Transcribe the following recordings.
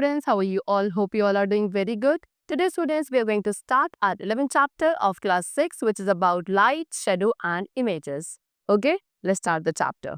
students, how are you all? Hope you all are doing very good. Today students, we are going to start our 11th chapter of class 6, which is about light, shadow and images. Okay, let's start the chapter.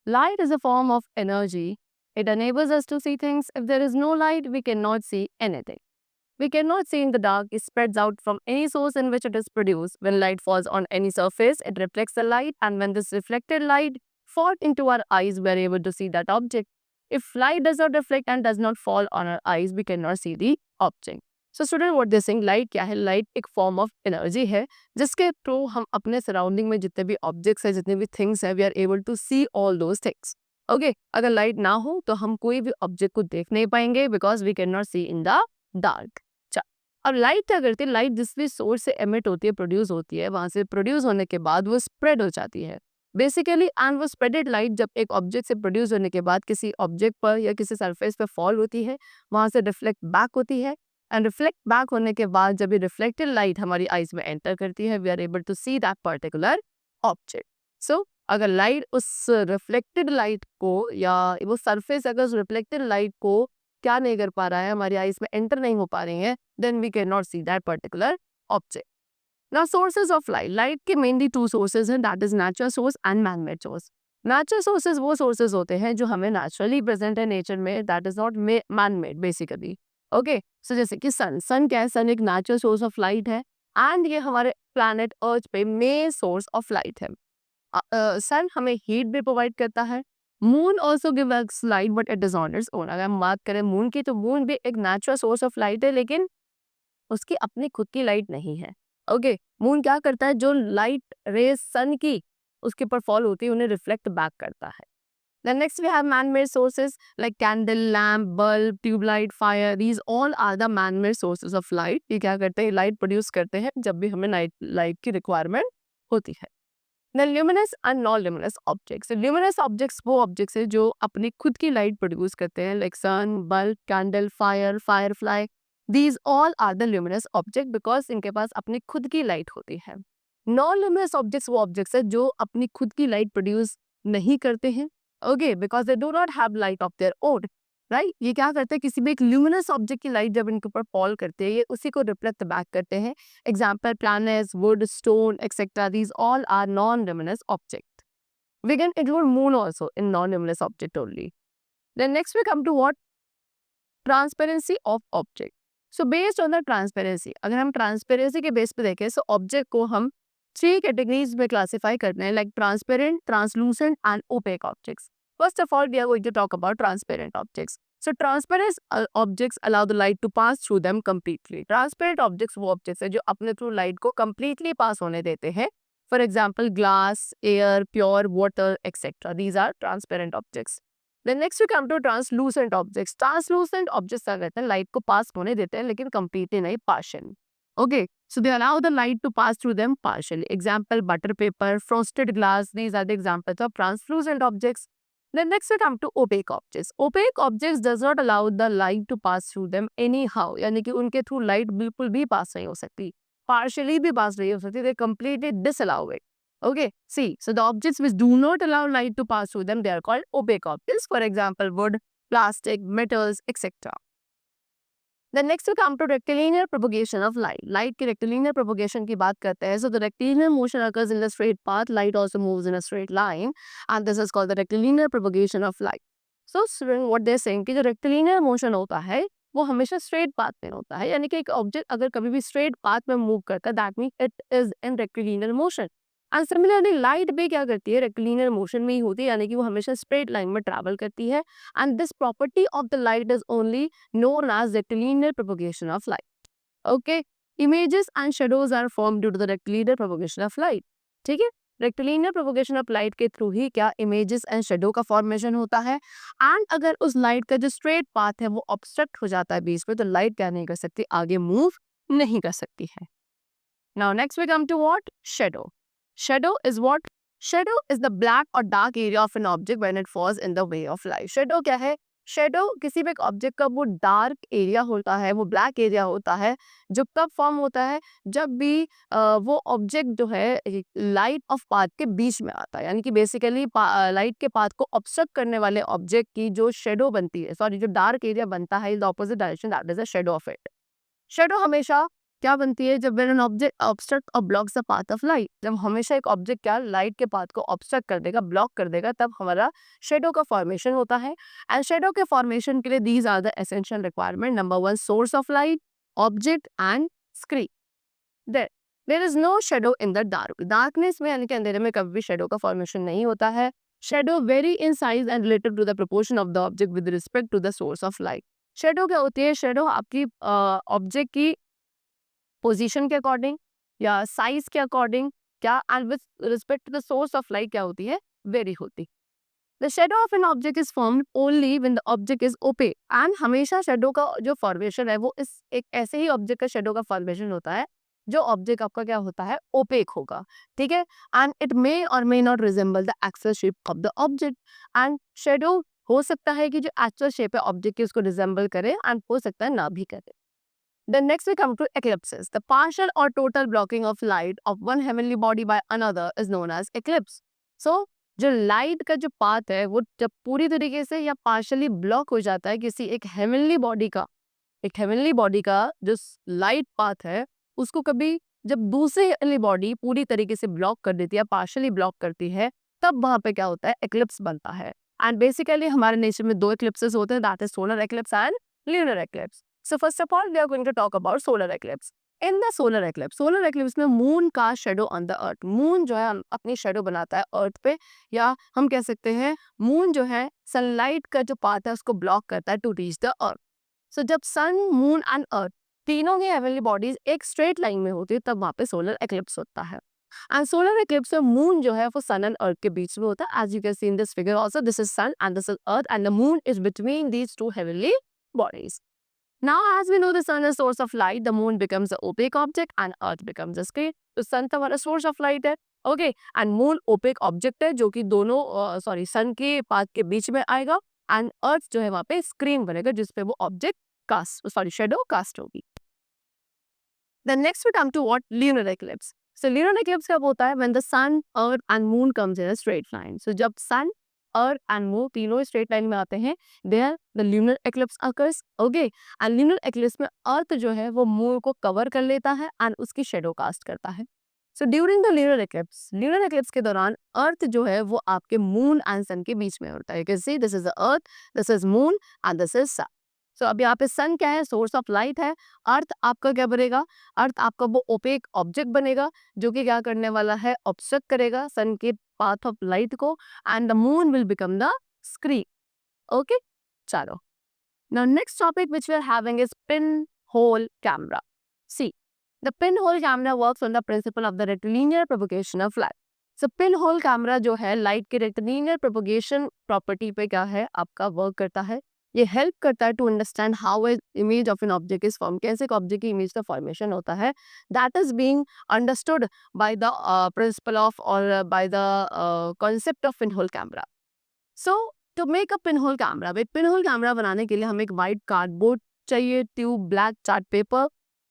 Light is a form of energy. It enables us to see things. If there is no light, we cannot see anything. We cannot see in the dark. It spreads out from any source in which it is produced. When light falls on any surface, it reflects the light, and when this reflected light falls into our eyes, we are able to see that object. If light does not reflect and does not fall on our eyes, we cannot see the object. So student, what they saying, light क्या है? Light एक form of energy है जिसके through हम अपने surrounding में जितने भी ऑब्जेक्ट्स है, जितने भी थिंग्स है, we are able to see all those things. Okay, अगर लाइट ना हो तो हम कोई भी ऑब्जेक्ट को देख नहीं पाएंगे because we can not see in the dark. अब लाइट क्या करती है? लाइट जिस भी सोर्स से एमिट होती है, प्रोड्यूस होती है, वहां से प्रोड्यूस होने के बाद वो स्प्रेड हो जाती है बेसिकली. एंड वो स्प्रेडेड लाइट जब एक ऑब्जेक्ट से प्रोड्यूस होने के बाद किसी ऑब्जेक्ट पर या किसी सरफेस पर फॉल होती है, वहां से रिफ्लेक्ट बैक होती है. एंड रिफ्लेक्ट बैक होने के बाद जब ये रिफ्लेक्टेड लाइट हमारी आईज में एंटर करती है, we are able to see that particular object. So अगर लाइट उस रिफ्लेक्टेड लाइट को या वो सरफेस अगर उस रिफ्लेक्टेड लाइट को क्या नहीं कर पा रहा है, हमारी आईज में एंटर नहीं हो पा रही है, then we cannot see that particular object. Now sources of light. Light के mainly two sources हैं, that is natural source and man-made source. Natural sources वो sources होते हैं जो हमें naturally present है nature में, that is not man-made basically. Okay, so जैसे कि sun क्या है? sun एक natural source of light है and ये हमारे planet earth पे main source of light है. sun हमें heat भी provide करता है. Moon also give us light but it is on its own. अगर हम बात करें मून की, तो मून भी एक नेचुरल सोर्स ऑफ लाइट है, लेकिन उसकी अपनी खुद की लाइट नहीं है. ओके, मून क्या करता है? जो लाइट रेज सन की उसके ऊपर फॉल होती है, उन्हें रिफ्लेक्ट बैक करता है. Then next we have man-made sources like candle, lamp, bulb, tube light, fire. These all are the man-made sources of light. ये क्या करते हैं? लाइट प्रोड्यूस करते हैं जब भी हमें लाइट की रिक्वायरमेंट होती है. Then luminous and non-luminous objects. So luminous objects वो objects है जो अपनी खुद की लाइट प्रोड्यूस करते हैं, like sun, bulb, candle, fire, firefly. These all are the luminous object because इनके पास अपनी खुद की लाइट होती है. Non-luminous objects वो objects है जो अपनी खुद की लाइट प्रोड्यूस नहीं करते हैं, okay, because they do not have light of their own. Right, ये क्या करते हैं? किसी भी एक ल्यूमिनस ऑब्जेक्ट की लाइट जब इनके ऊपर फॉल करते हैं, ये उसी को रिफ्लेक्ट बैक करते हैं. Example planets, wood, stone etcetera. These all are non luminous object. We can include moon also in non luminous object only. Then next we come to what? Transparency of object. So based on the transparency, अगर हम transparency के base पे देखें, so object को हम 3 categories में classify करते हैं, like transparent, translucent and opaque objects. First of all, we are going to talk about transparent objects. So transparent objects allow the light to pass through them completely. Transparent objects वो objects है जो अपने through light को completely pass होने देते हैं. For example, glass, air, pure water, etc. These are transparent objects. Then next we come to translucent objects. Translucent objects क्या कहते हैं? Light को pass होने देते हैं लेकिन completely नहीं, partially. Okay, so they allow the light to pass through them partially. Example, butter paper, frosted glass. These are the examples of translucent objects. Then next we come to opaque objects. Opaque objects does not allow the light to pass through them anyhow. यानी कि उनके through light बिल्कुल भी पास नहीं हो सकती, partially भी पास नहीं हो सकती. They completely disallow it. Okay, see, so the objects which do not allow light to pass through them, they are called opaque objects. For example, wood, plastic, metals, etc. Then next we come to rectilinear propagation of light. Light की rectilinear propagation की बात करते हैं. So the rectilinear motion occurs in the straight path. Light also moves in a straight line, and this is called the rectilinear propagation of light. So what they're saying कि जो rectilinear motion होता है वो हमेशा straight path में होता है, यानी कि एक object अगर कभी भी straight path में move करता है, that means it is in rectilinear motion. And similarly light भी क्या करती है? रेक्टिलिनियर मोशन में ही होती है, यानी कि वो हमेशा स्ट्रेट लाइन में ट्रैवल करती है. And this property of the light is only known as rectilinear propagation of light. Okay, images and shadows are formed due to the rectilinear propagation of light. ठीक है, rectilinear propagation of light के through ही क्या images and shadow का formation होता है. And अगर उस light का जो स्ट्रेट पाथ है वो ऑब्स्ट्रक्ट हो जाता है बीच में, तो लाइट क्या नहीं कर सकती? आगे मूव नहीं कर सकती है. Now next we come to what? Shadow. Shadow is what? Shadow is the black or dark area of an object when it falls in the way of light. Shadow क्या है? शेडो किसी भी एक object का वो dark area होता है, वो ब्लैक एरिया होता है, जो कब फॉर्म होता है, जब भी वो ऑब्जेक्ट जो है लाइट ऑफ पाथ के बीच में आता है, यानी कि बेसिकली लाइट के पाथ को ऑब्स्ट्रक्ट करने वाले ऑब्जेक्ट की जो शेडो बनती है, सॉरी जो डार्क एरिया बनता है in the opposite direction, that is a shadow of it. Shadow हमेशा क्या बनती है, जब व्हेन एन ऑब्जेक्ट ऑब्स्ट्रक्ट और blocks the path of light, जब हमेशा एक ऑब्जेक्ट क्या लाइट के पाथ को ऑब्स्ट्रक्ट कर देगा, ब्लॉक कर देगा, तब हमारा शेडो का फॉर्मेशन होता है। एंड शेडो के फॉर्मेशन के लिए these are the essential requirement. Number 1 source of light, object and screen. There is no shadow in the dark. Darkness में यानी कि अंधेरे में कभी भी शेडो का फॉर्मेशन नहीं होता है। Shadow vary in size and related to the proportion of the object with respect to the source of light. Shadow क्या होती है, शेडो आपकी ऑब्जेक्ट की पोजीशन के अकॉर्डिंग या साइज के अकॉर्डिंग क्या and with respect to the source of light क्या होती है, वेरी होती। The shadow of an object is formed only when the object is opaque. And हमेशा शेडो का जो फॉर्मेशन है वो इस एक ऐसे ही ऑब्जेक्ट का शेडो का फॉर्मेशन होता है जो ऑब्जेक्ट आपका क्या होता है, ओपेक होगा, ठीक है। एंड इट मे और may not resemble the actual shape of the object. And shadow हो सकता है कि जो एक्चुअल शेप है ऑब्जेक्ट की उसको रिजेंबल करे एंड हो सकता है ना भी करे। Then next we come to eclipses. The partial or total blocking of light of one heavenly body by another is known as eclipse. So जो लाइट का जो पाथ है वो जब पूरी तरीके से या पार्शली ब्लॉक हो जाता है किसी एक हेवनली बॉडी का, एक हेवनली बॉडी का जो लाइट पाथ है उसको कभी जब दूसरी हेवनली बॉडी पूरी तरीके से ब्लॉक कर देती है, पार्शली ब्लॉक करती है, तब वहां पे क्या होता है, एक्लिप्स बनता है। एंड बेसिकली हमारे नेचर में दो एक्लिप्सेस होते हैं, that is solar eclipse and lunar eclipse. So first of all, we are going to talk about solar eclipse. In the solar eclipse में moon का shadow on the earth. moon जो है अपनी shadow बनाता है earth पे, या हम कह सकते हैं moon जो है sunlight का जो path है उसको block करता है to reach the earth. So जब sun, moon and earth तीनों की heavenly bodies एक straight line में होती है तब वहाँ पे solar eclipse होता है। And solar eclipse में moon जो है वो sun and earth के बीच में होता है। As you can see in this figure also, this is sun and this is earth and the moon is between these two heavenly bodies. Now, as we know the sun is source of light, the moon becomes the opaque object and earth becomes the screen. तो sun तो हमारा source of light है, okay, and moon opaque object है जो कि दोनों sun के path के बीच में आएगा, and earth जो है वहाँ पे screen बनेगा जिसपे वो object shadow cast होगी। Then next we come to what lunar eclipse. So lunar eclipse कब होता है, when the sun, earth and moon comes in a straight line. So जब sun, earth and moon तीनों straight line में आते हैं, there the lunar eclipse occurs, okay, and lunar eclipse में earth जो है वो moon को cover कर लेता है and उसकी shadow cast करता है। So during the lunar eclipse के दौरान earth जो है वो आपके moon and sun के बीच में होता है। You can see this is the earth, this is moon and this is sun. So अब यहाँ पे सन क्या है, सोर्स ऑफ लाइट है। अर्थ आपका क्या बनेगा, अर्थ आपका वो ओपेक ऑब्जेक्ट बनेगा जो कि क्या करने वाला है, ऑब्स्ट्रक्ट करेगा सन के पाथ ऑफ लाइट को, and the moon will become the screen, okay. चलो, now next topic which we are having is pin hole camera. See, the pin hole camera works on the principle of the rectilinear propagation of light. So pin hole camera जो है light के rectilinear propagation property पे क्या है, आपका work करता है। ये हेल्प करता है to understand how a image of an object is form, कैसे एक ऑब्जेक्ट की इमेज का फॉर्मेशन होता है। That is being understood by the principle of or by the concept of pin hole camera. So to make a pin hole camera, pin hole camera बनाने के लिए हमें एक वाइट कार्डबोर्ड चाहिए, tube, black chart paper,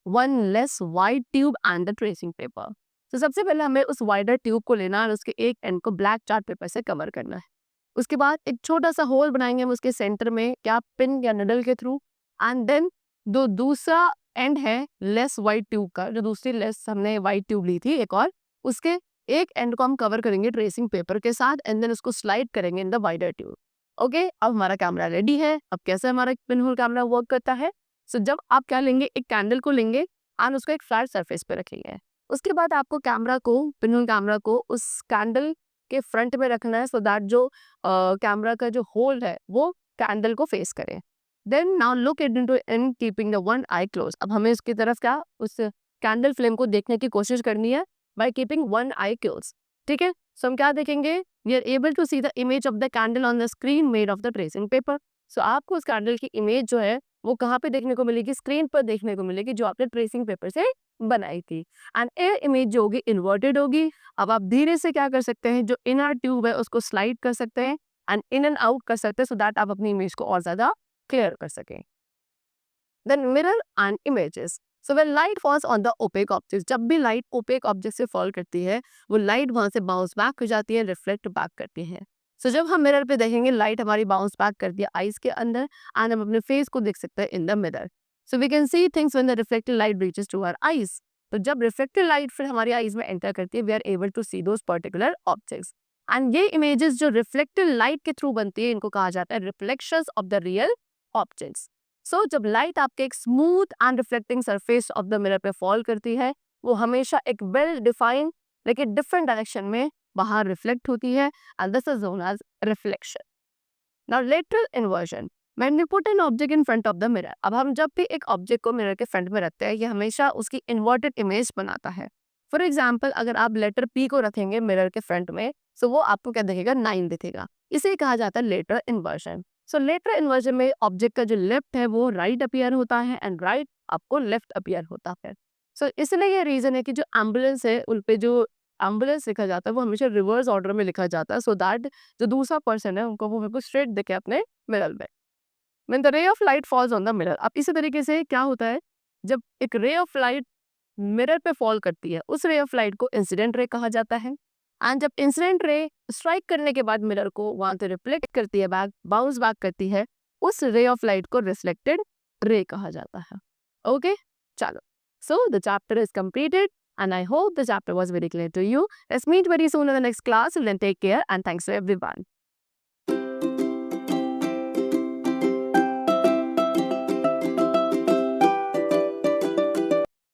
one less white tube and the tracing paper. तो सबसे पहले हमें उस वाइडर ट्यूब को लेना है और उसके एक एंड को ब्लैक चार्ट पेपर से कवर करना है। उसके बाद एक छोटा सा होल बनाएंगे हम उसके सेंटर में, क्या पिन या निडल के थ्रू, एंड देन जो दूसरा एंड है लेस वाइट ट्यूब का, जो दूसरी लेस हमने वाइट ट्यूब ली थी एक और, उसके एक एंड को हम कवर करेंगे ट्रेसिंग पेपर के साथ एंड देन उसको स्लाइड करेंगे in the wider tube. Okay, अब हमारा कैमरा रेडी है। अब कैसे हमारा पिन होल कैमरा वर्क करता है, सो जब आप क्या लेंगे, एक कैंडल को लेंगे एंड उसको एक फ्लैट सरफेस पे रखेंगे। उसके बाद आपको कैमरा को, पिन होल कैमरा को उस कैंडल के फ्रंट में रखना है, सो दैट जो कैमरा का जो होल है वो कैंडल को फेस करे। Then now look it into in keeping the one eye close. अब हमें इसकी तरफ क्या, उस कैंडल फ्लेम को देखने की कोशिश करनी है by keeping one eye close, ठीक है। सो हम क्या देखेंगे, we are able to see the image of the candle on the screen made of the tracing paper. So आपको उस कैंडल की इमेज जो है वो कहाँ पे देखने को मिलेगी, स्क्रीन पर देखने को मिलेगी, जो आपने ट्रेसिंग पेपर से बनाई थी। एंड ए इमेज जो होगी इन्वर्टेड होगी। अब आप धीरे से क्या कर सकते हैं, जो इनर ट्यूब है उसको स्लाइड कर सकते हैं एंड इन एंड आउट कर सकते हैं सो दैट आप अपनी इमेज को और ज़्यादा क्लियर कर सकें। Then mirror and images. So when light falls on the opaque object, जब भी लाइट ओपेक ऑब्जेक्ट से फॉल करती है वो लाइट वहां से बाउंस बैक हो जाती है, रिफ्लेक्ट बैक करती है। सो जब हम मिरर पे देखेंगे लाइट हमारी बाउंस बैक करती है आईज के अंदर एंड हम अपने फेस को देख सकते हैं in the mirror. So we can see things when the reflected light reaches to our eyes. तो जब रिफ्लेक्टेड लाइट फिर हमारी आईज में एंटर करती है we are able to see those particular objects. And ये इमेजेस जो रिफ्लेक्टेड लाइट के थ्रू बनती है इनको कहा जाता है reflections of the real objects. So जब लाइट आपके एक smooth and reflecting surface of the mirror पे फॉल करती है वो हमेशा एक वेल डिफाइंड लेकिन डिफरेंट डायरेक्शन में बाहर रिफ्लेक्ट होती है and this is known as reflection. Now lateral inversion, when we put an object in front of the mirror, अब हम जब भी एक ऑब्जेक्ट को मिरर के फ्रंट में रखते हैं ये हमेशा उसकी इन्वर्टेड इमेज बनाता है। फॉर एग्जाम्पल अगर आप लेटर पी को रखेंगे मिरर के फ्रंट में सो वो आपको क्या दिखेगा, 9 दिखेगा। इसे कहा जाता है लेटरल इन्वर्जन। सो लेटरल इन्वर्जन में ऑब्जेक्ट का जो लेफ्ट है वो राइट अपीयर होता है एंड राइट आपको लेफ्ट अपीयर होता है। सो इसलिए ये रीजन है कि जो एम्बुलेंस है उन पे जो एम्बुलेंस लिखा जाता है वो हमेशा रिवर्स ऑर्डर में लिखा जाता है सो दैट जो दूसरा पर्सन है उनको वो बिल्कुल स्ट्रेट दिखे अपने मिरर में। When the ray of light falls on the mirror, अब इसी तरीके से क्या होता है जब एक रे ऑफ लाइट मिरर पे फॉल करती है उस रे ऑफ लाइट को इंसिडेंट रे कहा जाता है। एंड जब इंसिडेंट रे स्ट्राइक करने के बाद मिरर को वहां से रिफ्लेक्ट करती है बैक, बाउंस बैक करती है, उस रे ऑफ लाइट को रिफ्लेक्टेड रे कहा जाता है। ओके चलो, so the chapter is completed and I hope the chapter was very clear to you. Let's meet very soon in the next class. Then take care and thanks to everyone.